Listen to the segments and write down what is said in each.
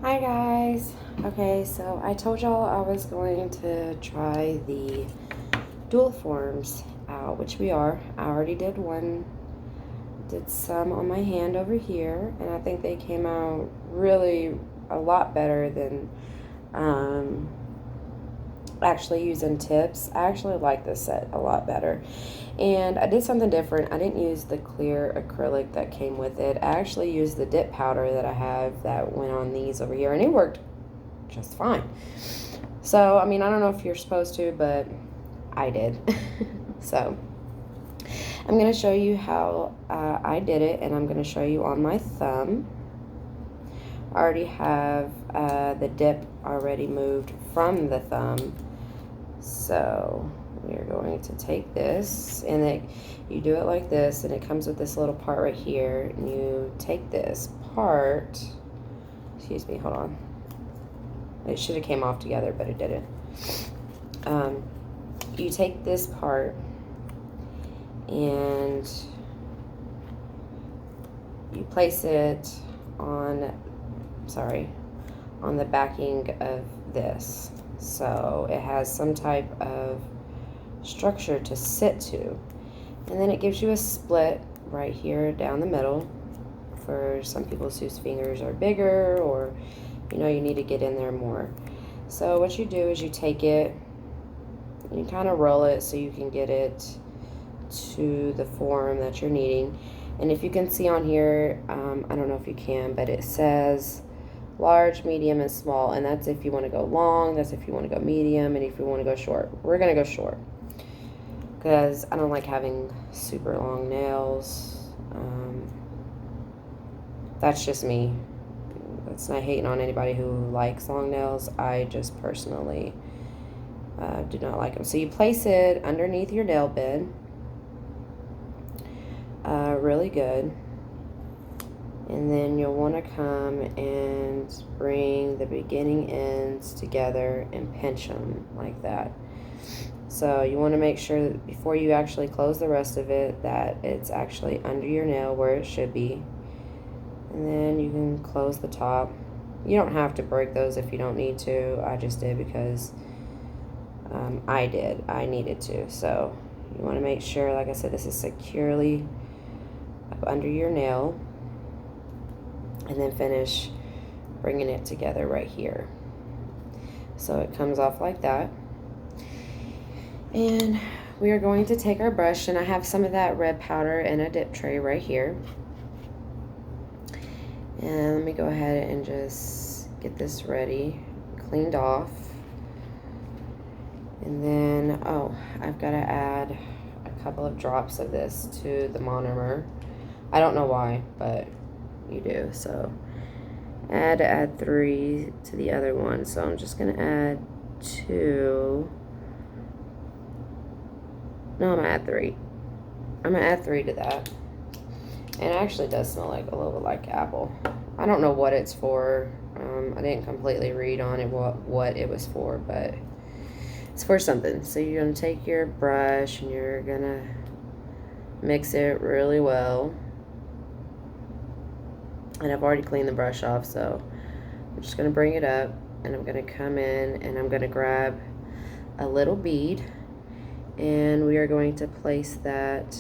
Hi guys. Okay, so I told y'all I was going to try the dual forms out, which we are. I already did one, did some on my hand over here, and I think they came out really a lot better than actually using tips. I actually like this set a lot better. And I did something different. I didn't use the clear acrylic that came with it. I actually used the dip powder that I have that went on these over here, and it worked just fine. So, I mean, I don't know if you're supposed to, but I did. So, I'm going to show you how I did it, and I'm going to show you on my thumb. I already have the dip already moved from the thumb. So, we're going to take this, and you do it like this, and it comes with this little part right here, and you take this part, excuse me, hold on. It should have came off together, but it didn't. You take this part and you place it on the backing of this. So it has some type of structure to sit to. And then it gives you a split right here down the middle for some people whose fingers are bigger, or you need to get in there more. So what you do is you take it, you kind of roll it so you can get it to the form that you're needing. And if you can see on here, I don't know if you can, but it says large, medium, and small. And that's if you want to go long, that's if you want to go medium, and if you want to go short. We're going to go short because I don't like having super long nails. That's just me. That's not hating on anybody who likes long nails. I just personally do not like them. So you place it underneath your nail bed. Really good. And then you'll want to come and bring the beginning ends together and pinch them like that. So you want to make sure that before you actually close the rest of it, that it's actually under your nail where it should be. And then you can close the top. You don't have to break those if you don't need to. I just did because I needed to. So you want to make sure, like I said, this is securely up under your nail. And then finish bringing it together right here. So it comes off like that. And we are going to take our brush, and I have some of that red powder in a dip tray right here. And let me go ahead and just get this ready, cleaned off. And then, I've got to add a couple of drops of this to the monomer. I don't know why, but you do. So add 3 to the other one. So I'm just going to add 2. No, I'm going to add 3. I'm going to add 3 to that. And it actually does smell like a little bit like apple. I don't know what it's for. I didn't completely read on it what it was for, but it's for something. So you're going to take your brush and you're going to mix it really well. And I've already cleaned the brush off, so I'm just going to bring it up, and I'm going to come in and I'm going to grab a little bead, and we are going to place that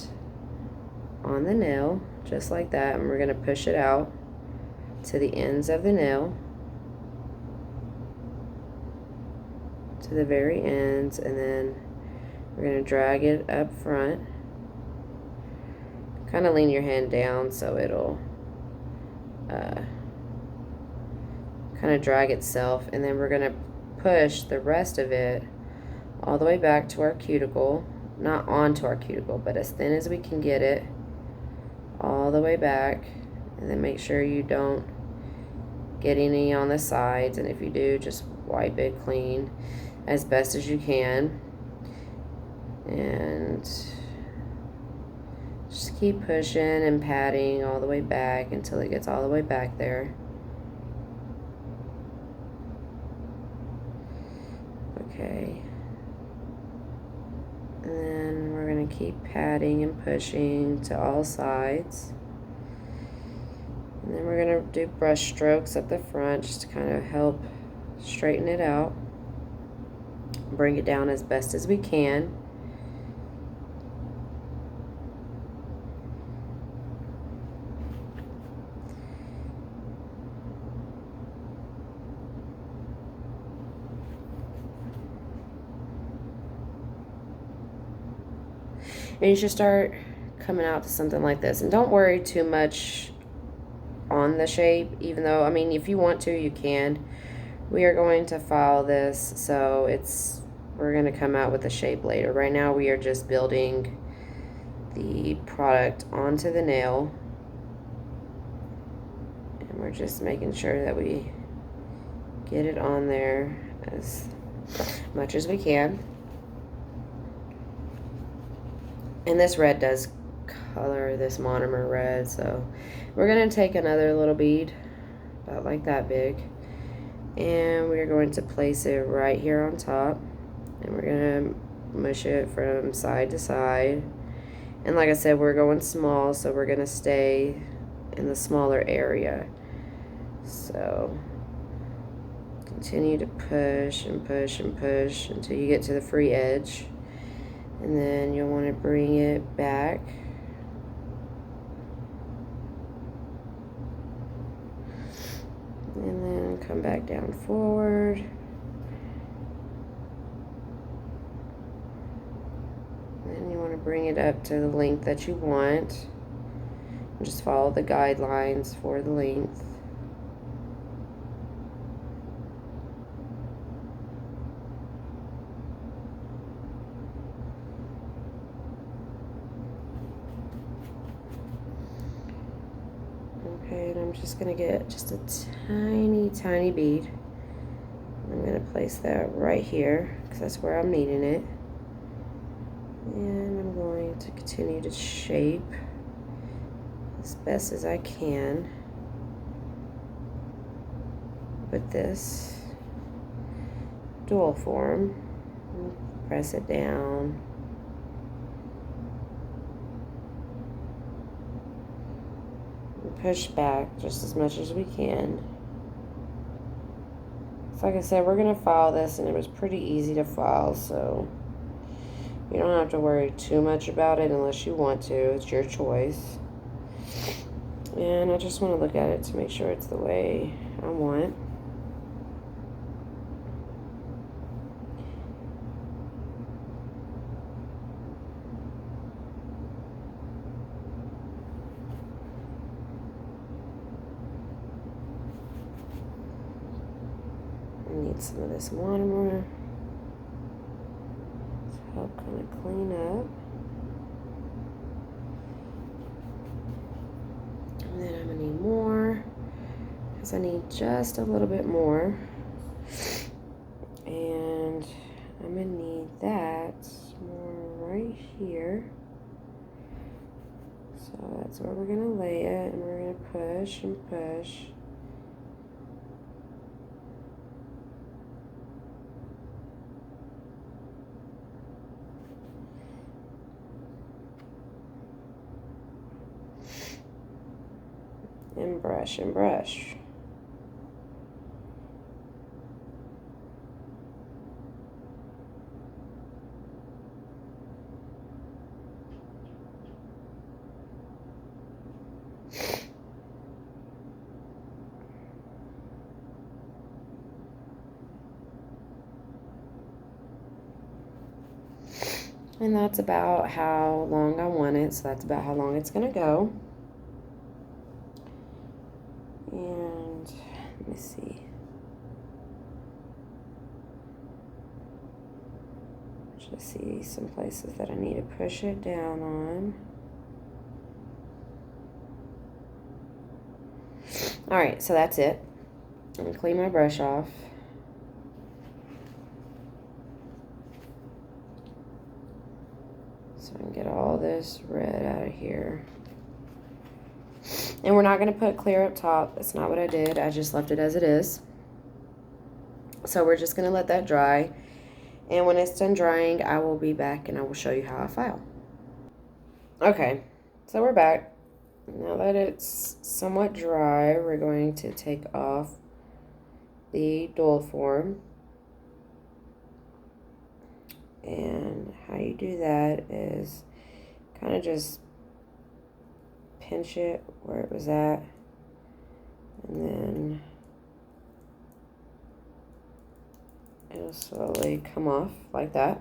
on the nail just like that, and we're going to push it out to the ends of the nail, to the very ends, and then we're going to drag it up front. Kind of lean your hand down so it'll kind of drag itself, and then we're going to push the rest of it all the way back to our cuticle, not onto our cuticle, but as thin as we can get it, all the way back. And then make sure you don't get any on the sides, and if you do, just wipe it clean as best as you can, and just keep pushing and patting all the way back until it gets all the way back there. Okay. And then we're going to keep patting and pushing to all sides. And then we're we're going to do brush strokes at the front just to kind of help straighten it out. Bring it down as best as we can. And you should start coming out to something like this. And don't worry too much on the shape, even though, I mean, if you want to, you can. We are going to file this, so we're going to come out with the shape later. Right now, we are just building the product onto the nail. And we're just making sure that we get it on there as much as we can. And this red does color this monomer red, so we're going to take another little bead, about like that big, and we're going to place it right here on top, and we're going to mush it from side to side. And like I said, we're going small, so we're going to stay in the smaller area. So continue to push and push and push until you get to the free edge. And then you'll want to bring it back. And then come back down forward. Then you want to bring it up to the length that you want. And just follow the guidelines for the length. Okay, and I'm just going to get just a tiny bead. I'm going to place that right here because that's where I'm needing it. And I'm going to continue to shape as best as I can with this dual form. Press it down. Push back just as much as we can. So like I said, we're going to file this, and it was pretty easy to file, so you don't have to worry too much about it unless you want to. It's your choice. And I just want to look at it to make sure it's the way I want. Need some of this monomer to help kind of clean up. And then I'm going to need more because I need just a little bit more. And I'm going to need that more right here. So that's where we're going to lay it, and we're going to push and push. And brush and brush. And that's about how long I want it, so that's about how long it's going to go. And let me see. Just see some places that I need to push it down on. All right, so that's it. I'm going to clean my brush off. So I can get all this red out of here. And we're not going to put clear up top. That's not what I did. I just left it as it is. So we're just going to let that dry. And when it's done drying, I will be back and I will show you how I file. Okay, so we're back. Now that it's somewhat dry, we're going to take off the dull form. And how you do that is kind of just pinch it where it was at, and then it'll slowly come off like that.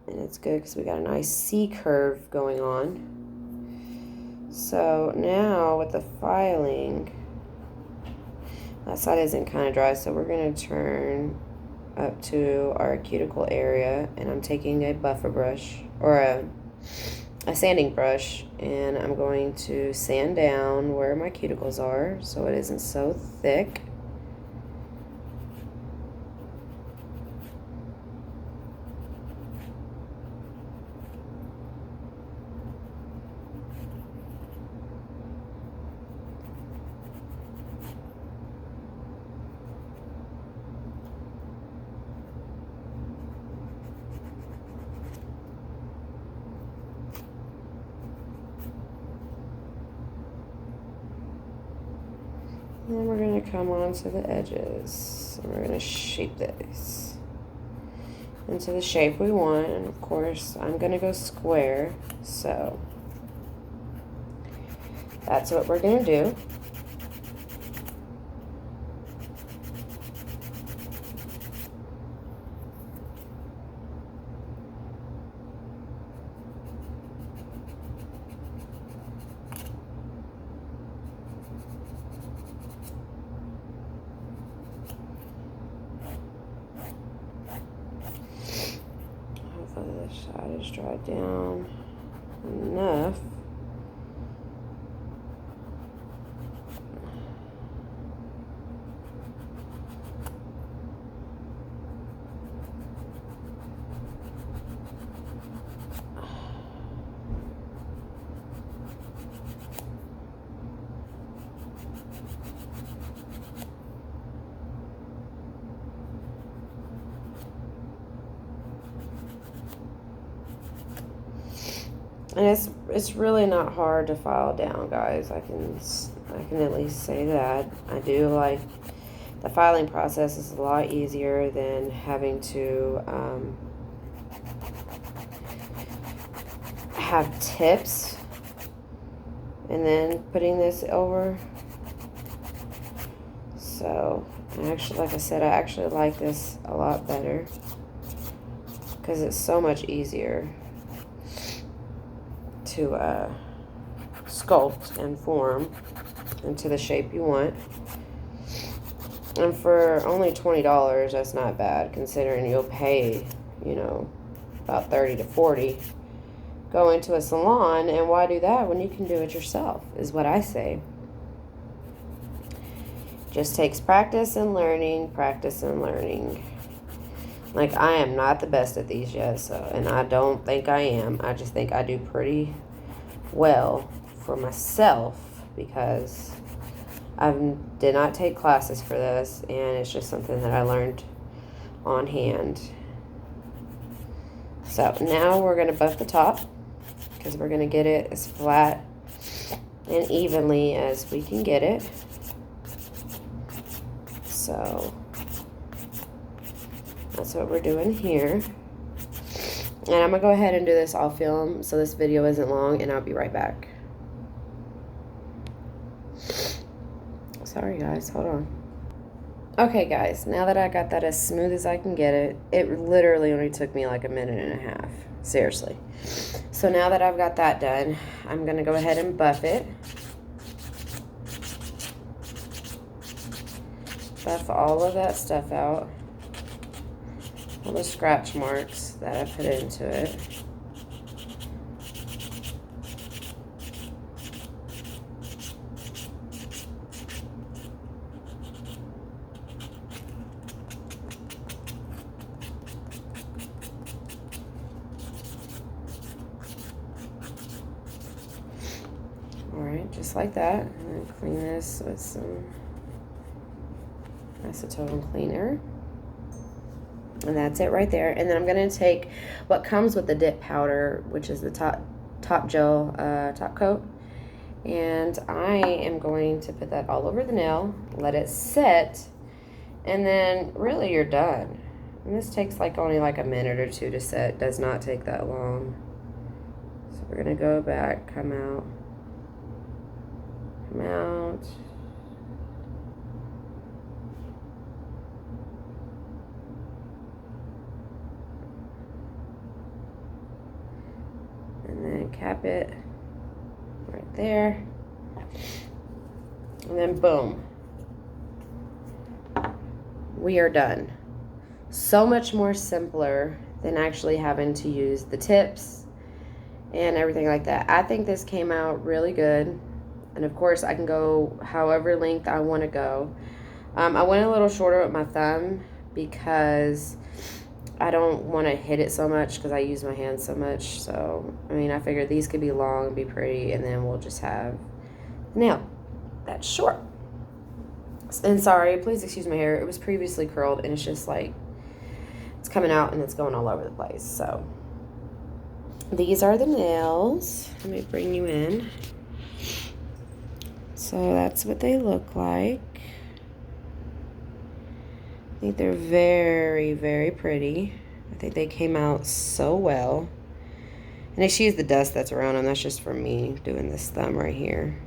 And it's good because we got a nice C curve going on. So now with the filing, that side isn't kind of dry, so we're going to turn up to our cuticle area, and I'm taking a buffer brush or a sanding brush, and I'm going to sand down where my cuticles are so it isn't so thick. And then we're going to come on to the edges. And we're going to shape this into the shape we want. And of course, I'm going to go square. So that's what we're going to do. Hopefully this side is dried down enough. And it's really not hard to file down, guys. I can at least say that. I do like the filing process is a lot easier than having to have tips and then putting this over. So actually, like I said, I actually like this a lot better because it's so much easier to sculpt and form into the shape you want. And for only $20, that's not bad, considering you'll pay, you know, about 30 to 40 going to a salon. And why do that when you can do it yourself, is what I say. Just takes practice and learning, practice and learning. Like, I am not the best at these yet, so, and I don't think I am. I just think I do pretty well for myself because I did not take classes for this, and it's just something that I learned on hand. So now we're going to buff the top because we're going to get it as flat and evenly as we can get it. So that's what we're doing here. And I'm going to go ahead and do this off film so this video isn't long, and I'll be right back. Sorry guys, hold on. Okay guys, now that I got that as smooth as I can get it, it literally only took me like a minute and a half. Seriously. So now that I've got that done, I'm going to go ahead and buff it. Buff all of that stuff out. All the scratch marks that I put into it. Alright, just like that. And then clean this with some acetone cleaner. And that's it right there. And then I'm going to take what comes with the dip powder, which is the top top gel top coat. And I am going to put that all over the nail, let it set, and then really you're done. And this takes like only like a minute or two to set. It does not take that long. So we're gonna go back, come out, come out. And then cap it right there. And then boom. We are done. So much more simpler than actually having to use the tips and everything like that. I think this came out really good. And of course I can go however length I want to go. I went a little shorter with my thumb because I don't want to hit it so much because I use my hands so much. So, I mean, I figured these could be long and be pretty, and then we'll just have the nail that's short. And sorry, please excuse my hair. It was previously curled, and it's just like, it's coming out and it's going all over the place. So, these are the nails. Let me bring you in. So, that's what they look like. I think they're very, very pretty. I think they came out so well. And excuse the dust that's around them. That's just for me doing this thumb right here.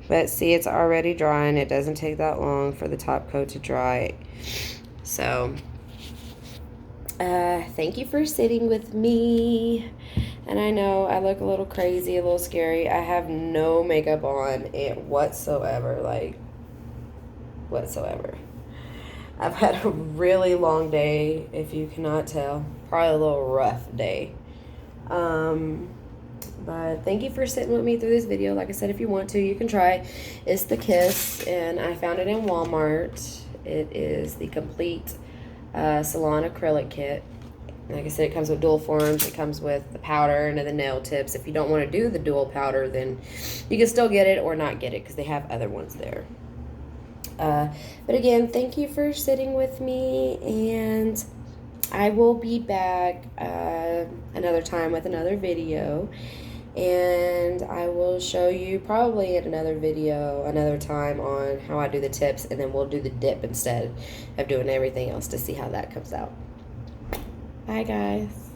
But see, it's already drying. It doesn't take that long for the top coat to dry. So, thank you for sitting with me. And I know I look a little crazy, a little scary. I have no makeup on it whatsoever. Like, whatsoever. I've had a really long day, if you cannot tell. Probably a little rough day. But thank you for sitting with me through this video. Like I said, if you want to, you can try. It's the Kiss, and I found it in Walmart. It is the complete salon acrylic kit. Like I said, it comes with dual forms. It comes with the powder and the nail tips. If you don't want to do the dual powder, then you can still get it or not get it because they have other ones there. But again, thank you for sitting with me, and I will be back another time with another video, and I will show you probably in another video another time on how I do the tips, and then we'll do the dip instead of doing everything else to see how that comes out. Bye guys.